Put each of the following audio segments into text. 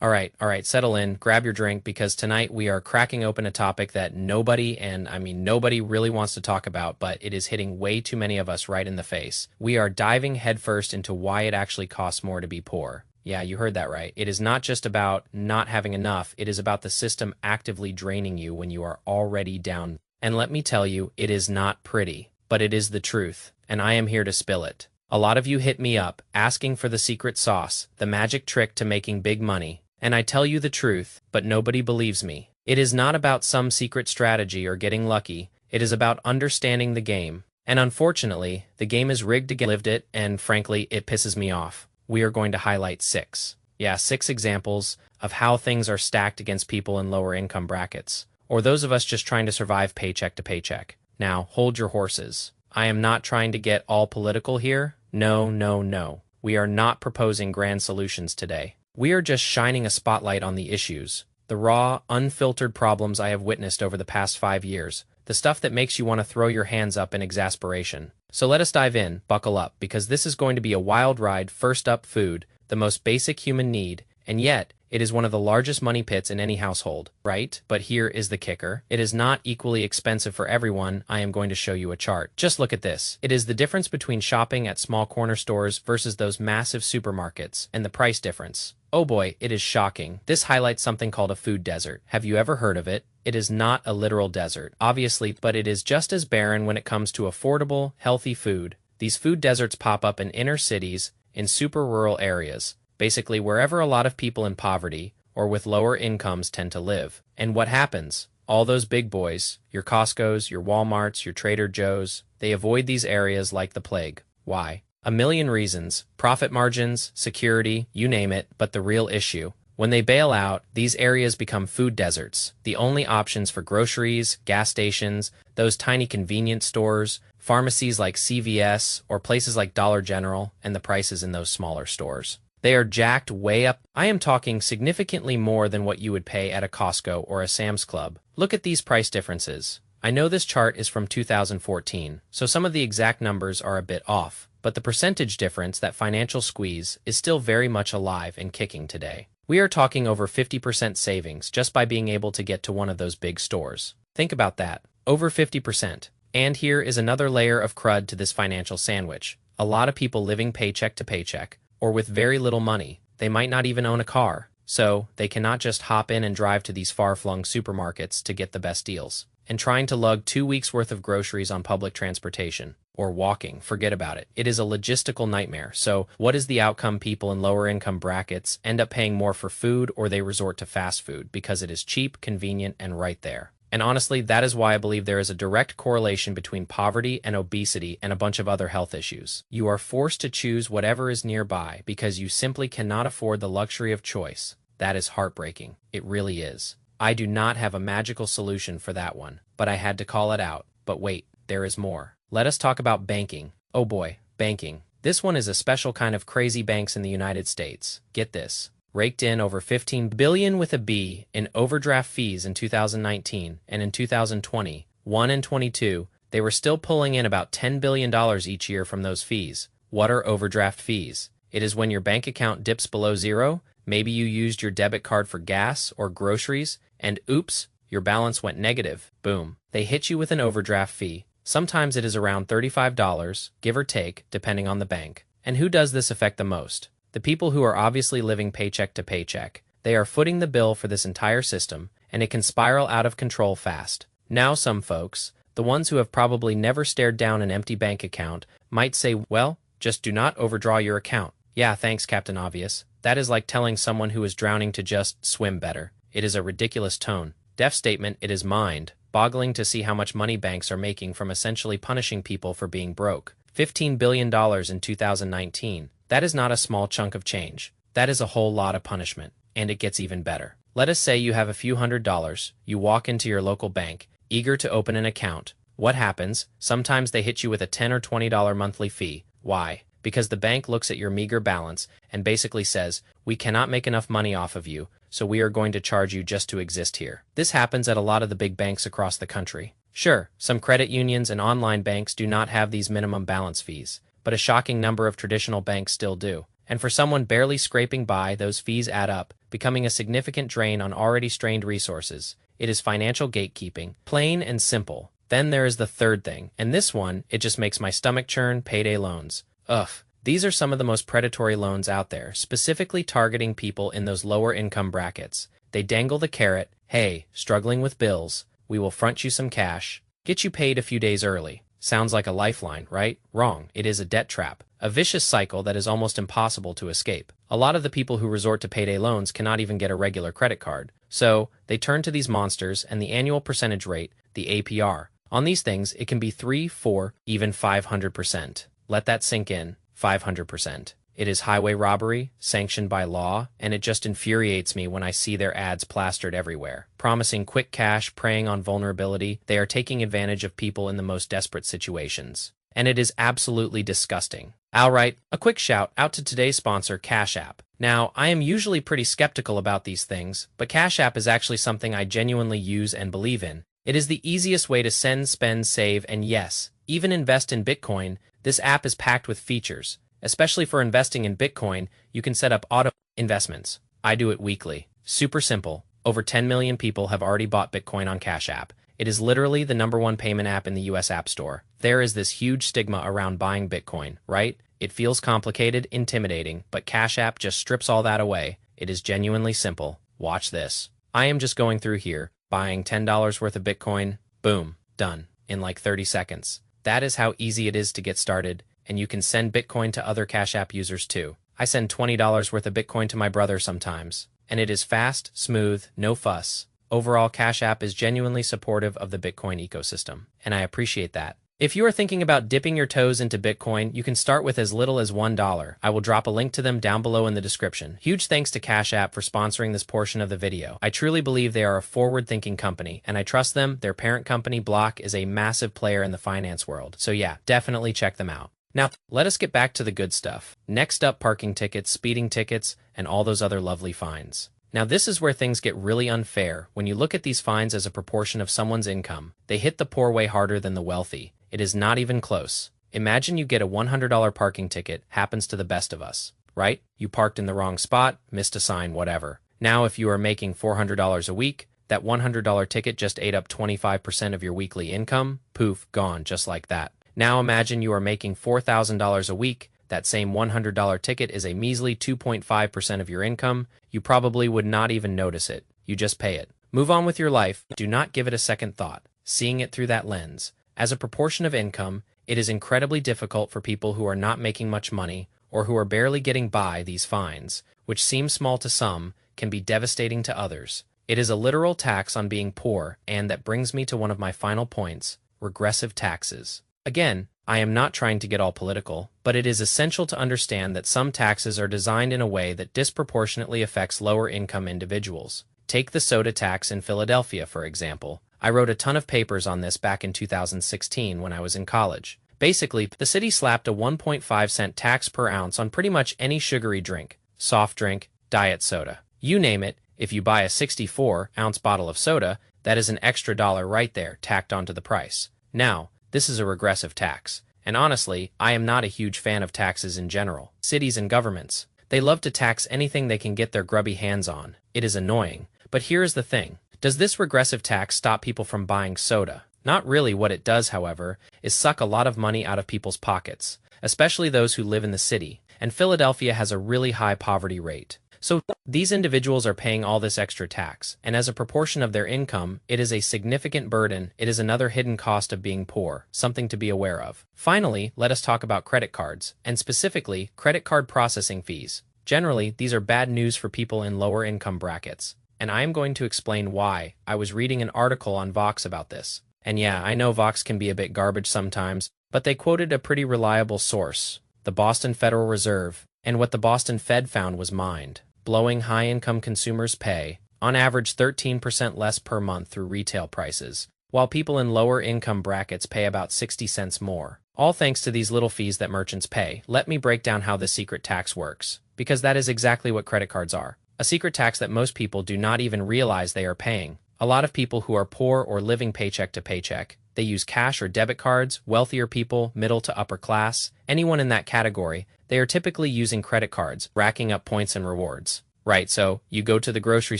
All right, settle in, grab your drink, because tonight we are cracking open a topic that nobody, and I mean nobody, really wants to talk about, but it is hitting way too many of us right in the face. We are diving headfirst into why it actually costs more to be poor. Yeah, you heard that right. It is not just about not having enough, it is about the system actively draining you when you are already down. And let me tell you, it is not pretty, but it is the truth, and I am here to spill it. A lot of you hit me up, asking for the secret sauce, the magic trick to making big money. And I tell you the truth, but nobody believes me. It is not about some secret strategy or getting lucky, it is about understanding the game. And unfortunately, the game is rigged to lived it, and frankly, it pisses me off. We are going to highlight six examples of how things are stacked against people in lower income brackets, or those of us just trying to survive paycheck to paycheck. Now, hold your horses. I am not trying to get all political here. No, no, no. We are not proposing grand solutions today. We are just shining a spotlight on the issues, the raw, unfiltered problems I have witnessed over the past 5 years, the stuff that makes you want to throw your hands up in exasperation. So let us dive in, buckle up, because this is going to be a wild ride. First up, food, the most basic human need, and yet, it is one of the largest money pits in any household, right? But here is the kicker. It is not equally expensive for everyone. I am going to show you a chart. Just look at this. It is the difference between shopping at small corner stores versus those massive supermarkets, and the price difference. Oh boy, it is shocking. This highlights something called a food desert. Have you ever heard of it? It is not a literal desert, obviously, but it is just as barren when it comes to affordable, healthy food. These food deserts pop up in inner cities, in super rural areas, basically wherever a lot of people in poverty or with lower incomes tend to live. And what happens? All those big boys, your Costco's, your Walmarts, your Trader Joe's, they avoid these areas like the plague. Why? A million reasons. Profit margins, security, you name it, but the real issue. When they bail out, these areas become food deserts, the only options for groceries, gas stations, those tiny convenience stores, pharmacies like CVS, or places like Dollar General, and the prices in those smaller stores. They are jacked way up. I am talking significantly more than what you would pay at a Costco or a Sam's Club. Look at these price differences. I know this chart is from 2014, so some of the exact numbers are a bit off, but the percentage difference, that financial squeeze, is still very much alive and kicking today. We are talking over 50% savings just by being able to get to one of those big stores. Think about that. Over 50%. And here is another layer of crud to this financial sandwich. A lot of people living paycheck to paycheck, or with very little money. They might not even own a car, so they cannot just hop in and drive to these far-flung supermarkets to get the best deals. And trying to lug 2 weeks' worth of groceries on public transportation, or walking, forget about it. It is a logistical nightmare. So what is the outcome? People in lower income brackets end up paying more for food, or they resort to fast food because it is cheap, convenient, and right there. And honestly, that is why I believe there is a direct correlation between poverty and obesity and a bunch of other health issues. You are forced to choose whatever is nearby because you simply cannot afford the luxury of choice. That is heartbreaking. It really is. I do not have a magical solution for that one, but I had to call it out. But wait, there is more. Let us talk about banking. Oh boy, banking. This one is a special kind of crazy. Banks in the United States, get this, raked in over $15 billion with a B in overdraft fees in 2019, and in 2020, 1 and 22, they were still pulling in about $10 billion each year from those fees. What are overdraft fees? It is when your bank account dips below zero, maybe you used your debit card for gas or groceries, and oops, your balance went negative. Boom. They hit you with an overdraft fee. Sometimes it is around $35, give or take, depending on the bank. And who does this affect the most? The people who are obviously living paycheck to paycheck. They are footing the bill for this entire system, and it can spiral out of control fast. Now some folks, the ones who have probably never stared down an empty bank account, might say, well, just do not overdraw your account. Yeah, thanks, Captain Obvious. That is like telling someone who is drowning to just swim better. It is a ridiculous tone. Deaf statement, it is mind-boggling to see how much money banks are making from essentially punishing people for being broke. $15 billion in 2019. That is not a small chunk of change. That is a whole lot of punishment. And it gets even better. Let us say you have a few $100s, you walk into your local bank, eager to open an account. What happens? Sometimes they hit you with a $10 or $20 monthly fee. Why? Because the bank looks at your meager balance and basically says, we cannot make enough money off of you, so we are going to charge you just to exist here. This happens at a lot of the big banks across the country. Sure, some credit unions and online banks do not have these minimum balance fees, but a shocking number of traditional banks still do. And for someone barely scraping by, those fees add up, becoming a significant drain on already strained resources. It is financial gatekeeping, plain and simple. Then there is the third thing, and this one, it just makes my stomach churn: payday loans. Ugh. These are some of the most predatory loans out there, specifically targeting people in those lower income brackets. They dangle the carrot: hey, struggling with bills, we will front you some cash, get you paid a few days early. Sounds like a lifeline, right? Wrong. It is a debt trap, a vicious cycle that is almost impossible to escape. A lot of the people who resort to payday loans cannot even get a regular credit card, so they turn to these monsters, and the annual percentage rate, the APR, on these things, it can be 3, 4, even 500%. Let that sink in. 500%. It is highway robbery, sanctioned by law, and it just infuriates me when I see their ads plastered everywhere. Promising quick cash, preying on vulnerability, they are taking advantage of people in the most desperate situations. And it is absolutely disgusting. Alright, a quick shout out to today's sponsor, Cash App. Now, I am usually pretty skeptical about these things, but Cash App is actually something I genuinely use and believe in. It is the easiest way to send, spend, save, and yes, even invest in Bitcoin. This app is packed with features. Especially for investing in Bitcoin, you can set up auto investments. I do it weekly. Super simple. Over 10 million people have already bought Bitcoin on Cash App. It is literally the #1 payment app in the US App Store. There is this huge stigma around buying Bitcoin, right? It feels complicated, intimidating, but Cash App just strips all that away. It is genuinely simple. Watch this. I am just going through here, buying $10 worth of Bitcoin. Boom. Done. In like 30 seconds. That is how easy it is to get started, and you can send Bitcoin to other Cash App users too. I send $20 worth of Bitcoin to my brother sometimes, and it is fast, smooth, no fuss. Overall, Cash App is genuinely supportive of the Bitcoin ecosystem, and I appreciate that. If you are thinking about dipping your toes into Bitcoin, you can start with as little as $1. I will drop a link to them down below in the description. Huge thanks to Cash App for sponsoring this portion of the video. I truly believe they are a forward-thinking company, and I trust them. Their parent company, Block, is a massive player in the finance world. So yeah, definitely check them out. Now, let us get back to the good stuff. Next up, parking tickets, speeding tickets, and all those other lovely fines. Now, this is where things get really unfair. When you look at these fines as a proportion of someone's income, they hit the poor way harder than the wealthy. It is not even close. Imagine you get a $100 parking ticket, happens to the best of us, right? You parked in the wrong spot, missed a sign, whatever. Now, if you are making $400 a week, that $100 ticket just ate up 25% of your weekly income. Poof, gone, just like that. Now imagine you are making $4,000 a week. That same $100 ticket is a measly 2.5% of your income. You probably would not even notice it. You just pay it. Move on with your life. Do not give it a second thought. Seeing it through that lens. As a proportion of income, it is incredibly difficult for people who are not making much money or who are barely getting by. These fines, which seem small to some, can be devastating to others. It is a literal tax on being poor, and that brings me to one of my final points: regressive taxes. Again, I am not trying to get all political, but it is essential to understand that some taxes are designed in a way that disproportionately affects lower-income individuals. Take the soda tax in Philadelphia, for example. I wrote a ton of papers on this back in 2016 when I was in college. Basically, the city slapped a 1.5-cent tax per ounce on pretty much any sugary drink, soft drink, diet soda. You name it, if you buy a 64-ounce bottle of soda, that is an extra $1 right there tacked onto the price. Now, this is a regressive tax. And honestly, I am not a huge fan of taxes in general. Cities and governments, they love to tax anything they can get their grubby hands on. It is annoying. But here is the thing. Does this regressive tax stop people from buying soda? Not really. What it does, however, is suck a lot of money out of people's pockets, especially those who live in the city. And Philadelphia has a really high poverty rate. So these individuals are paying all this extra tax, and as a proportion of their income, it is a significant burden. It is another hidden cost of being poor, something to be aware of. Finally, let us talk about credit cards, and specifically, credit card processing fees. Generally, these are bad news for people in lower income brackets, and I am going to explain why. I was reading an article on Vox about this. And yeah, I know Vox can be a bit garbage sometimes, but they quoted a pretty reliable source, the Boston Federal Reserve, and what the Boston Fed found was mind-blowing. High-income consumers pay, on average, 13% less per month through retail prices, while people in lower income brackets pay about 60 cents more. All thanks to these little fees that merchants pay. Let me break down how the secret tax works, because that is exactly what credit cards are. A secret tax that most people do not even realize they are paying. A lot of people who are poor or living paycheck to paycheck, They use cash or debit cards, wealthier people, middle to upper class, anyone in that category, they are typically using credit cards, racking up points and rewards. Right, so you go to the grocery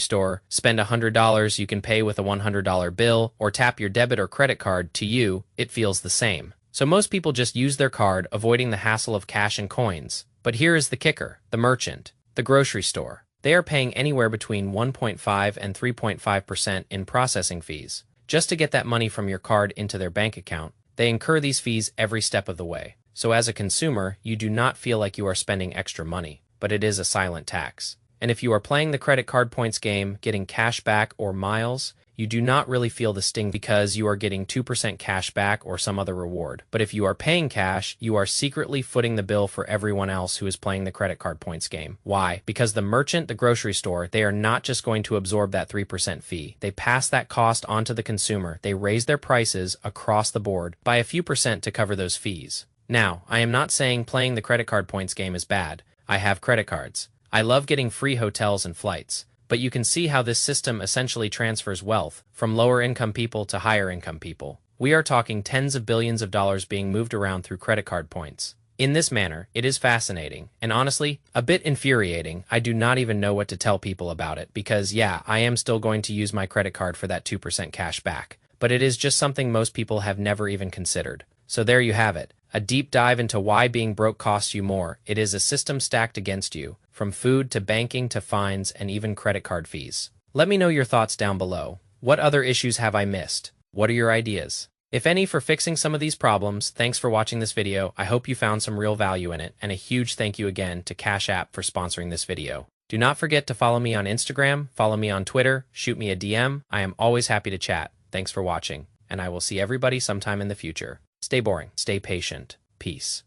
store, spend $100, you can pay with a $100 bill, or tap your debit or credit card. To you, it feels the same. So most people just use their card, avoiding the hassle of cash and coins. But here is the kicker: the merchant, the grocery store. They are paying anywhere between 1.5 and 3.5% in processing fees. Just to get that money from your card into their bank account, they incur these fees every step of the way. So as a consumer, you do not feel like you are spending extra money, but it is a silent tax. And if you are playing the credit card points game, getting cash back or miles, you do not really feel the sting because you are getting 2% cash back or some other reward. But if you are paying cash, you are secretly footing the bill for everyone else who is playing the credit card points game. Why? Because the merchant, the grocery store, they are not just going to absorb that 3% fee. They pass that cost on to the consumer. They raise their prices across the board by a few percent to cover those fees. Now, I am not saying playing the credit card points game is bad. I have credit cards. I love getting free hotels and flights, but you can see how this system essentially transfers wealth from lower income people to higher income people. We are talking tens of billions of dollars being moved around through credit card points. In this manner, it is fascinating, and honestly, a bit infuriating. I do not even know what to tell people about it because, yeah, I am still going to use my credit card for that 2% cash back, but it is just something most people have never even considered. So there you have it. A deep dive into why being broke costs you more. It is a system stacked against you, from food to banking to fines and even credit card fees. Let me know your thoughts down below. What other issues have I missed? What are your ideas? If any, for fixing some of these problems. Thanks for watching this video. I hope you found some real value in it, and a huge thank you again to Cash App for sponsoring this video. Do not forget to follow me on Instagram, follow me on Twitter, shoot me a DM. I am always happy to chat. Thanks for watching, and I will see everybody sometime in the future. Stay boring, stay patient. Peace.